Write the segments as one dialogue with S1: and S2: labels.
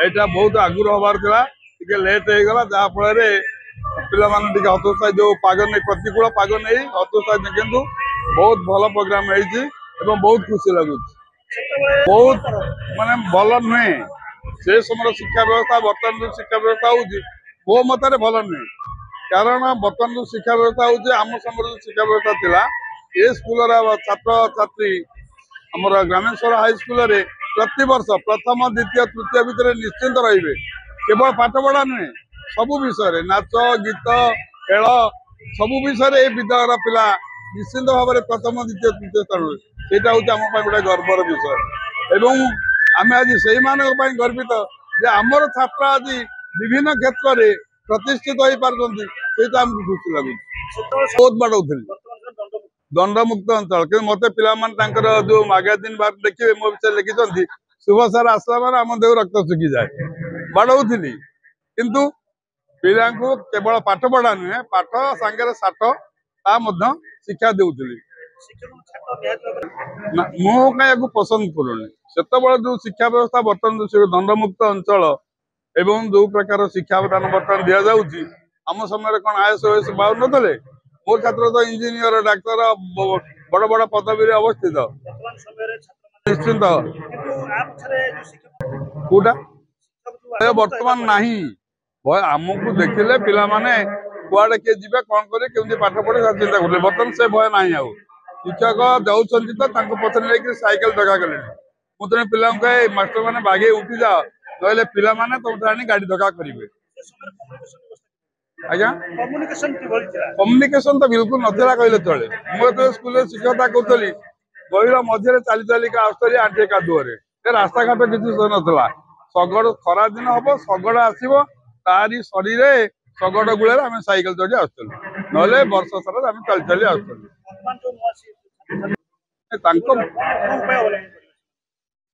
S1: एटा बहुत आगुर हबार थिला टिके लेट हो गला जहा फल पिला माने टिके हतोत्साहित जो पाग नहीं प्रतिकूल पाग नहीं हतोत्साहित किंतु बहुत भल प्रोग्राम है बहुत खुशी लगुच बहुत माने भल नुहे से समय शिक्षा व्यवस्था बर्तमान जो शिक्षा व्यवस्था होउची मो मतरे भल नुहे कारण बर्तमान जो शिक्षा व्यवस्था होउची आम समय जो शिक्षा व्यवस्था थिला ए स्कूल छात्र छात्री आमर ग्रामेश्वर हाईस्कूल प्रति वर्ष प्रथम द्वितीय तृतीय भितर निश्चिंत रहिबे केवल पाठ पढ़ा नुहे सबु विषय नाच गीत खेल सबु विषय विद्यालय पिला निश्चिंत भाव में प्रथम द्वितीय तृतीय स्थान सेटा हूँ आम गोटे गर्वर विषय एवं आम आज से गर्वित जे आमर छात्र आज विभिन्न क्षेत्र में प्रतिष्ठित हो पार्टी आमको खुशी लगे बहुत बाड़ौली दंडमुक्त अंचल कि मत पिला जो मैगजीन बार देखिए मो विषय लिखिं शुभ सार आसला माने आम देह रक्त सुखी जाए बाड़ौली किंतु पिला केवल पाठ पढ़ा नुहे पाठ सांगे साठ ता शिक्षा देउथली मु कहीं पसंद करूनी से जो शिक्षा व्यवस्था बर्तमान जो दंडमुक्त अंचल एवं जो प्रकार शिक्षा प्रदान बर्तमान दि जाऊँगी आम समय कौन आयस वयस पाऊ नथिले मोर छात्र तो इंजीनियर डाक्तर बड़ बड़ पदवी अवस्थित निश्चिंत कौटा बर्तमान नहीं आमको देखिले पिला माने कुआड़े किए जी कौन करे केमती पाठ पढ़े चिंता करते बर्तमान से भय ना आउ शिक्षक जाऊँच तो पचर लेकिन सैकेल धक्का कले मुझे पिला मास्टर मैंने बागे उठी जाओ नहले पिला माने तुम आनी गाड़ी धक्का करेंगे आज्ञा कम्युनिकेशन तो बिल्कुल नथिला कहले चले मुझे स्कूल शिक्षकता करी गहिर मध्य चली चलिका आसुली आंटे कादुअरे रास्ता घाट किसी नाला शगड़ खरा दिन हम शगड़ आसो तारी शरीर शगड़ गुड़े आम सैकेल चढ़ी आसलु ना वर्ष सारा आम चली चली आसलु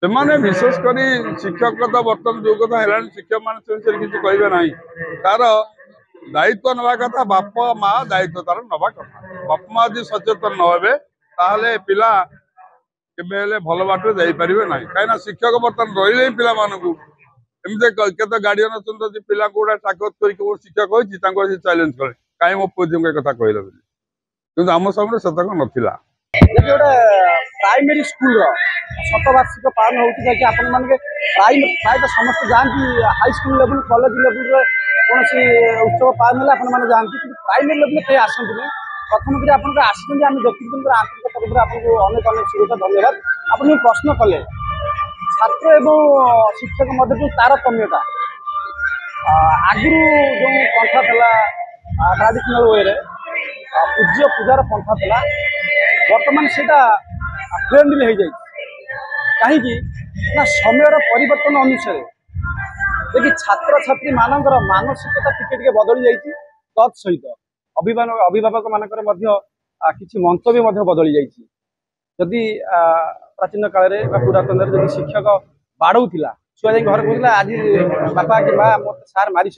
S1: से विशेषकर शिक्षक तो बर्तमान जो कथा है शिक्षक मान किसी कहे ना तार दायित्व नवा कथा बाप माँ दायित्व तार नवा कथा बाप माँ यदि सचेतन न हे ताहले पिला केबे भल बाटे जापर ना कहीं शिक्षक बर्तमान रही पिला मानू एमती केत गार्डियन अच्छा पिला गोटा ताकत कर शिक्षक होती चैलेंज करे कहीं मो पुओ झी कथा कहले कि आम समय से नाला
S2: प्राइमरी स्कूल शतवार्षिक पालन होती आपण मैंने प्राय समस्त जाती high school level college level कौन उत्सव पालन है आपण मैंने जाती कि प्राइमरी लेवल कहीं आसती प्रथम कर आप आसमें आम व्यक्तिगत आंतरिक तरफ आपको अनेक अनेक शुभेच्छा धन्यवाद आपन प्रश्न कले छात्र एवं शिक्षक मध्य जो तारतम्यता आगु जो पंथा था ट्राडिशनल वे पूज्य पूजार पंथा था बर्तमान से फ्रेंडली हो जाए कहीं समय परिवर्तन अनुसार देखिए छात्र छात्री मानकर मानसिकता टिके बदली जाइए तत्सहित अभिभावक मानकर किसी मंतव्य बदली जाइए जदि प्राचीन काल पुरातन जब शिक्षक बाड़ौला छुआ जा घर कहला आज बापा कि माँ मत सार मारी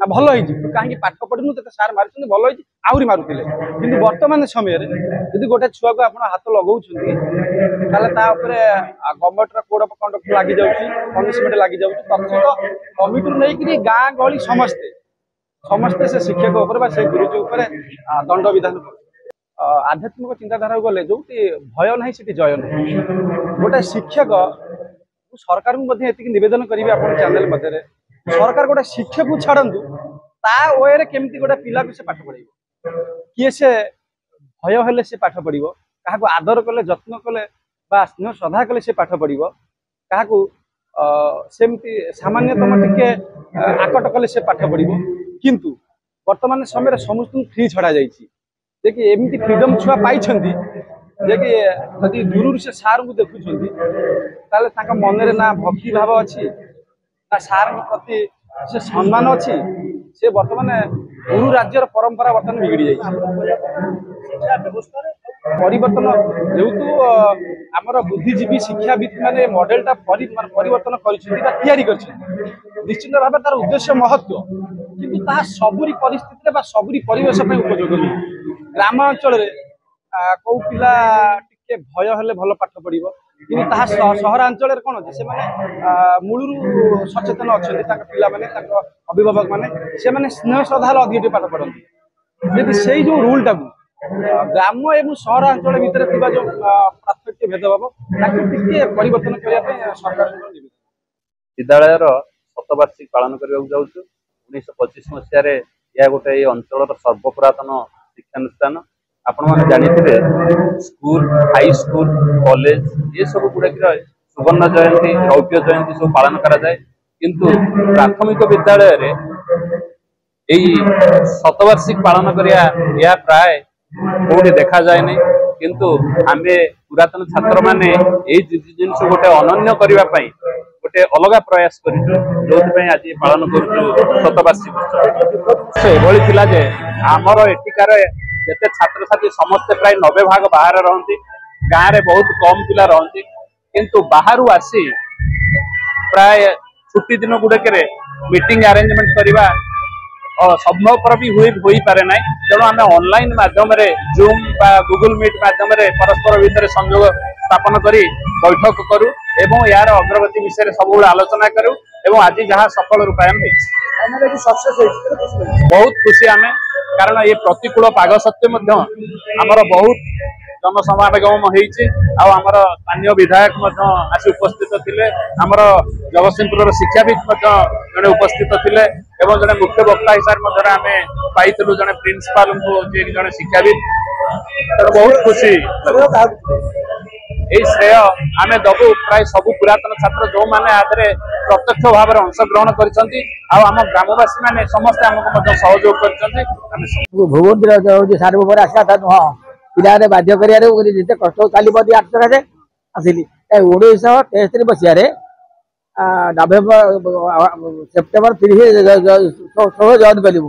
S2: ना भल हो कहीं पाठ पढ़नु तो सार मारी भल आहरी मारुले कि वर्तमान समय यदि गोटे छुआ को आप हाथ लगौं गवर्नमेंट कोड अफ कंडक्ट लगी जाऊँगी पनिशमेंट लगी जाऊँगी तत्सहित कमिटी नहीं गाँ गहली समस्ते समस्ते से शिक्षक से गुरुजी दंड विधान आध्यात्मिक चिंताधारा गले जो भय ना से जय ना गोटे शिक्षक सरकार नवेदन करेंगे आप चैनल मध्य सरकार गोटे शिक्षक को छाड़ू ता वे केमती गोटे पिला से पाठ पढ़े किए से भय हेले से पाठ पढ़ क्या आदर कले जत्न कले स्नेह श्रद्धा कले से पाठ पढ़ क्या सेमती सामान्यतम टिके आकट कले से पाठ पढ़ किंतु वर्तमान समय समस्त फ्री छड़ा जाइए देखिए एमती फ्रीडम छुआ पाई कि यदि दूर से सार को देखुं मन ना भक्ति भाव अच्छी ना सार प्रति से सम्मान अच्छी से बर्तमान गुरु राज्यर परंपरा बर्तमान बिगड़ी परिवर्तन जेहेतु आमर बुद्धिजीवी शिक्षाविद माने मॉडलटा परिवर्तन कर निश्चित भाव तार उद्देश्य महत्व किंतु ता सबुरी परिस्थिति सबुरी परिवेश उपयोग ग्रामांचल कौ पिला टिके भय हेले भल पाठ पढ़ କିନ୍ତୁ ତାହା ସହରାଞ୍ଚଳରେ କଣ ଅଛି ସେମାନେ ମୂଳରୁ ସଚେତନ ଅଛନ୍ତି ତାଙ୍କ ପିଲାମାନେ ତାଙ୍କ ଅଭିଭାବକ ମାନେ ସେମାନେ ସ୍ନେହ ଶ୍ରଦ୍ଧାରେ ଅଧିକ ଟିକେ ପାଠ ପଢନ୍ତି ଯଦି ସେଇ ଯୋଉ ରୁଲଟାକୁ ଗ୍ରାମ ଏବଂ ସହରାଞ୍ଚଳ ଭିତରେ ଥିବା ଯୋଉ ପାର୍ଥକ୍ୟ ଭେଦଭାବ ତାକୁ ଟିକେ ପରିବର୍ତ୍ତନ କରିବା ପାଇଁ ସରକାର
S3: ବିଦ୍ୟାଳୟର ଶତବାର୍ଷିକୀ ପାଳନ କରିବାକୁ ଯାଉଛୁ 1925 ମସିହାରେ ଏହା ଗୋଟେ ଏଇ ଅଞ୍ଚଳର ସର୍ବପୁରାତନ ଶିକ୍ଷାନୁଷ୍ଠାନ ଆପଣମାନେ ଜାଣିଥିବେ ସ୍କୁଲ ହାଇସ୍କୁଲ କଲେଜ ଏସବୁ ଗୁଡ଼ାକର ସୁବର୍ଣ୍ଣ ଜୟନ୍ତୀ ରୌପ୍ୟ ଜୟନ୍ତୀ ସବୁ ପାଳନ କରାଯାଏ କିନ୍ତୁ ପ୍ରାଥମିକ ବିଦ୍ୟାଳୟରେ ଏଇ ଶତବାର୍ଷିକୀ ପାଳନ କରିବା ଏହା ପ୍ରାୟ କୋଉଠି ଦେଖାଯାଏନି କିନ୍ତୁ ଆମେ ପୁରାତନ ଛାତ୍ରମାନେ ଏଇ ଜିନିଷ ଗୋଟେ ଅନନ୍ୟ କରିବା ପାଇଁ ଗୋଟେ ଅଲଗା ପ୍ରୟାସ କରିଛୁ ଯୋଉଥିପାଇଁ ଆଜି ପାଳନ କରୁଛୁ ଶତବାର୍ଷିକୀ ଏଭଳି ଥିଲା ଯେ ଆମର ଏଠିକାର ଯେତେ ଛାତ୍ରଛାତ୍ରୀ ସମସ୍ତେ ପ୍ରାୟ 90% ବାହାରେ ରହନ୍ତି ଗାଁରେ ବହୁତ କମ ପିଲା ରହନ୍ତି କିନ୍ତୁ ବାହାରୁ ଆସି ପ୍ରାୟ ଛୁଟି ଦିନ ଗୁଡିକରେ ମିଟିଂ ଆରେଞ୍ଜମେଣ୍ଟ କରିବା ସମ୍ଭବପର ବି ହୋଇପାରେ ନାହିଁ ତେଣୁ ଆମେ ଅନଲାଇନ ମାଧ୍ୟମରେ ଜୁମ୍ ବା ଗୁଗୁଲ ମିଟ ମାଧ୍ୟମରେ ପରସ୍ପର ଭିତରେ ସଂଯୋଗ ସ୍ଥାପନ କରି ବୈଠକ କରୁ ଏବଂ ଏହାର ଅଗ୍ରଗତି ବିଷୟରେ ସବୁବେଳେ ଆଲୋଚନା କରୁ ଏବଂ ଆଜି ଯାହା ସଫଳ ରୂପାୟନ ହେଇଛି ବହୁତ ଖୁସି ଆମେ କାରଣ ଏ ପ୍ରତିକୂଳ ପାଗ ସତ୍ତ୍ୱେ ମଧ୍ୟ ଆମର ବହୁତ जनसमागम होती आमर स्थानीय विधायक आसी उपस्थित थे आमर जगतसिंहपुर शिक्षाविद जड़े उपस्थित थे जड़े मुख्य वक्ता हिसाब से आम पाई जड़े प्रिंसिपाल को जड़े शिक्षाविद बहुत खुशी यही श्रेय आम दबू प्राय सब पुरातन छात्र जो मैंने आदि प्रत्यक्ष भाव में अंशग्रहण कर ग्रामवासी मैंने समस्ते आमको सहयोग कर
S4: भुवन आसा था नुह पिला बाध्य कर कष्ट चली 8 आसिली 1973 मसीह नवेम्बर सेप्टेम्बर 30 जॉइन कली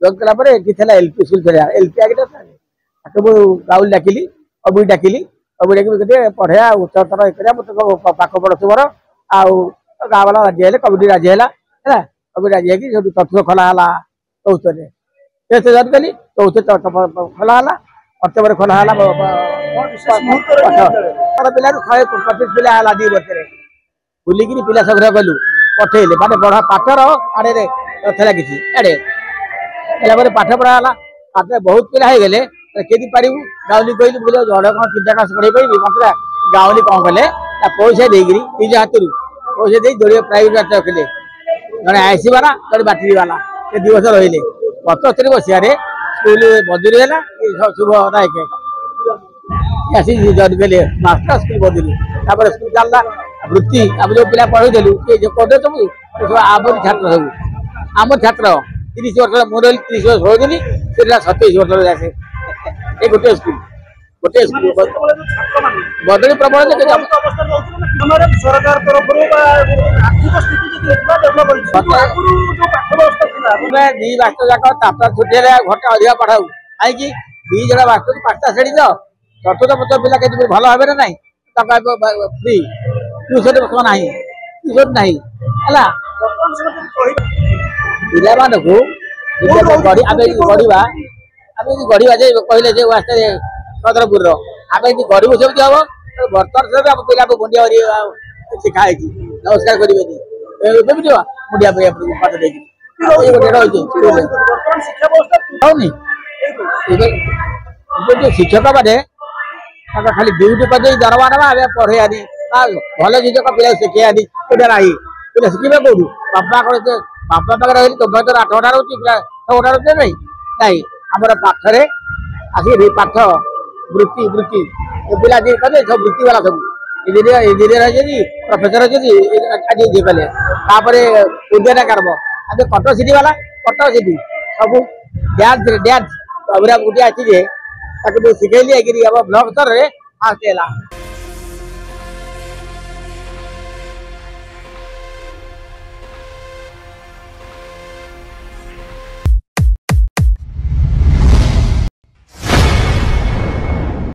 S4: जॉइन कलापर L P school L P आगे राहुल डाकिली अबी डाकिली अबी डाक पढ़े उच्चतर पाख पड़ तुमर आउ गाँ वाला राजी है कमिटी राजी है कमिटी राजी है तथ्य खोला चौथे जॉइन कली चौथे खोला अक्टोबर खोला पिला 125 पिला 2 वर्ष बुलिक पिला संग्रह कलु पठेले माने बड़ा पाठर आड़े तथ्य लगी पाठ पढ़ा पाठ बहुत पिला हो गले केदी पारू गाउली कहली बोले जड़े कौन 3टा क्लास पढ़े पारि मतलब गाउली कौन कले पैसा देकर निज हाथ पैसा दे जोड़े प्राइवेट रखिले जड़े आईसी वाला जड़े बैटरी वाला 2 वर्ष रही 75 मसीह स्कूल बदली है शुभ नायक आसी जॉइन कले मास्टर स्कूल बदली स्कूल चलला वृत्ति आम जो पिला पढ़ेलु करे सब आमरी छात्र सब आम छात्र 30 वर्ष मुझे 30 वर्ष पढ़ुली से 27 वर्ष आसे ये गोटे स्कूल बदली प्रबल
S2: सरकार तरफ
S4: दी बास्ट जाक छुट्टी घंटा अधिक पढ़ाऊ कहीं 2 जन बास्ट 5टा श्रेणी तो चतुर्थ पथ पिला के भल भाव ना फ्री ट्यूशन बर्तमान ना ट्यूशन ना पिला गढ़ा गढ़ा कहले सदरपुर आम गढ़ू सेमती हम बर्तमान से पिला को मुंडिया शिखाई नमस्कार करेंगे मुंडिया पाठ देखिए जो शिक्षक मैंने खाली ड्यूटी कर दरमा ना पढ़े भल शिक्षक पिला शिखेआनी ना पिला शिखे कौटू बापा बापा पाखे रही तुम तो 8 घंटा रोचे पिला 6 घंटा रोचे नहीं नहीं आमर पाठरे आसिक पाठ वृत्ति वृत्ति पिला कले सब वृत्ति वाला सब इंजीनियर प्रोफेसर आज कले उद्यान कर्म आज कट सिटी वाला कट सिटी सब डांस अभिराम गुटिया अच्छी शिखेली ब्लॉक स्तर में फास्ट है।